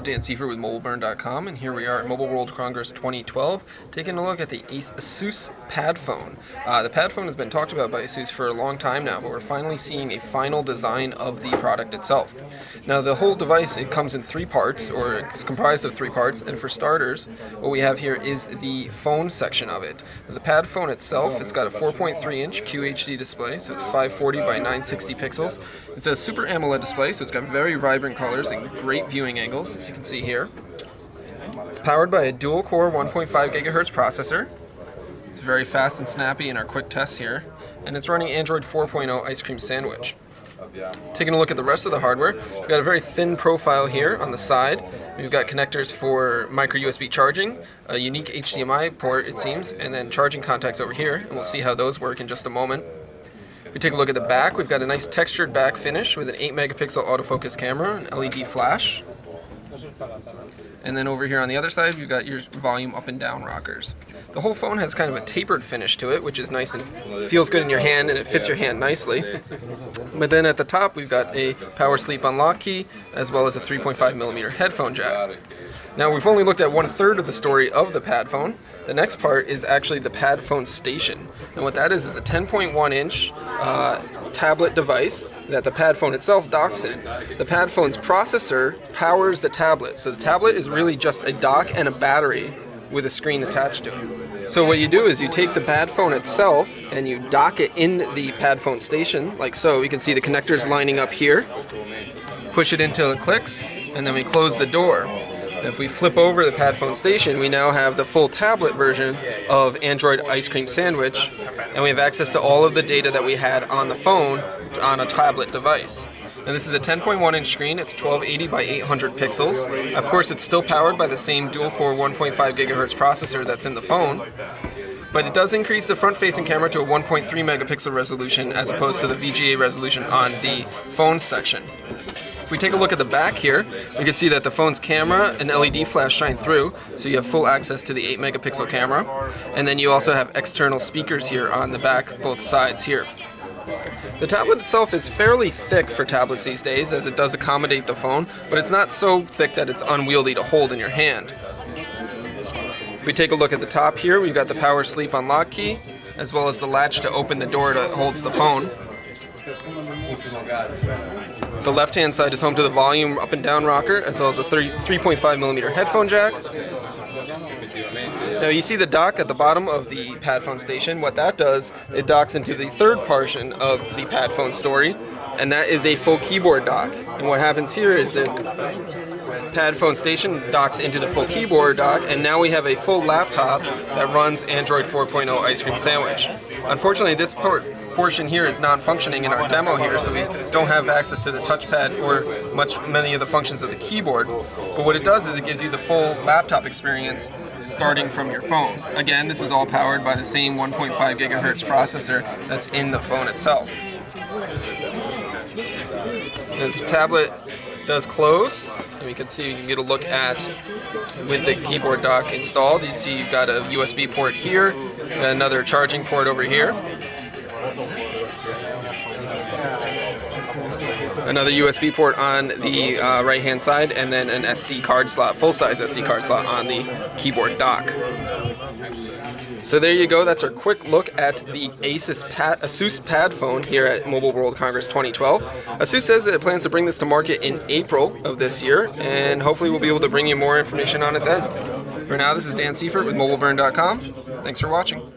Dan Seifert with MobileBurn.com, and here we are at Mobile World Congress 2012, taking a look at the ASUS PadPhone. The PadPhone has been talked about by ASUS for a long time now, but we're finally seeing a final design of the product itself. Now, the whole device, it comes in three parts, or it's comprised of three parts, and for starters, what we have here is the phone section of it. The PadPhone itself, it's got a 4.3-inch QHD display, so it's 540 by 960 pixels. It's a Super AMOLED display, so it's got very vibrant colors and great viewing angles, as you can see here. It's powered by a dual-core 1.5 gigahertz processor. It's very fast and snappy in our quick tests here, and it's running Android 4.0 Ice Cream Sandwich. Taking a look at the rest of the hardware, we've got a very thin profile here on the side. We've got connectors for micro USB charging, a unique HDMI port it seems, and then charging contacts over here, and we'll see how those work in just a moment. If we take a look at the back, we've got a nice textured back finish with an 8 megapixel autofocus camera, an LED flash. And then over here on the other side, you've got your volume up and down rockers. The whole phone has kind of a tapered finish to it, which is nice and feels good in your hand, and it fits your hand nicely. But then at the top, we've got a power sleep unlock key, as well as a 3.5mm headphone jack. Now, we've only looked at 1/3 of the story of the PadPhone. The next part is actually the PadPhone Station. And what that is a 10.1-inch tablet device that the PadPhone itself docks in. The PadPhone's processor powers the tablet. So the tablet is really just a dock and a battery with a screen attached to it. So what you do is you take the PadPhone itself and you dock it in the PadPhone Station, like so. You can see the connectors lining up here. Push it until it clicks, and then we close the door. If we flip over the PadPhone Station, we now have the full tablet version of Android Ice Cream Sandwich, and we have access to all of the data that we had on the phone on a tablet device. And this is a 10.1-inch screen. It's 1280 by 800 pixels. Of course, it's still powered by the same dual-core 1.5 gigahertz processor that's in the phone, but it does increase the front-facing camera to a 1.3 megapixel resolution as opposed to the VGA resolution on the phone section. If we take a look at the back here, we can see that the phone's camera and LED flash shine through, so you have full access to the 8 megapixel camera. And then you also have external speakers here on the back, both sides here. The tablet itself is fairly thick for tablets these days, as it does accommodate the phone, but it's not so thick that it's unwieldy to hold in your hand. If we take a look at the top here, we've got the power sleep unlock key, as well as the latch to open the door that holds the phone. The left-hand side is home to the volume up and down rocker, as well as a 3.5mm headphone jack. Now you see the dock at the bottom of the PadPhone Station. What that does, it docks into the third portion of the PadPhone story, and that is a full keyboard dock. And what happens here is that PadPhone Station docks into the full keyboard dock, and now we have a full laptop that runs Android 4.0 Ice Cream Sandwich. Unfortunately, this portion here is non-functioning in our demo here, so we don't have access to the touchpad or many of the functions of the keyboard. But what it does is it gives you the full laptop experience starting from your phone. Again, this is all powered by the same 1.5 gigahertz processor that's in the phone itself. This tablet does close, and we can see, you can get a look at with the keyboard dock installed. You see you've got a USB port here, and another charging port over here. Another USB port on the right-hand side, and then an SD card slot, full-size SD card slot on the keyboard dock. So there you go, that's our quick look at the ASUS PadPhone here at Mobile World Congress 2012. ASUS says that it plans to bring this to market in April of this year, and hopefully we'll be able to bring you more information on it then. For now, this is Dan Seifert with MobileBurn.com. Thanks for watching.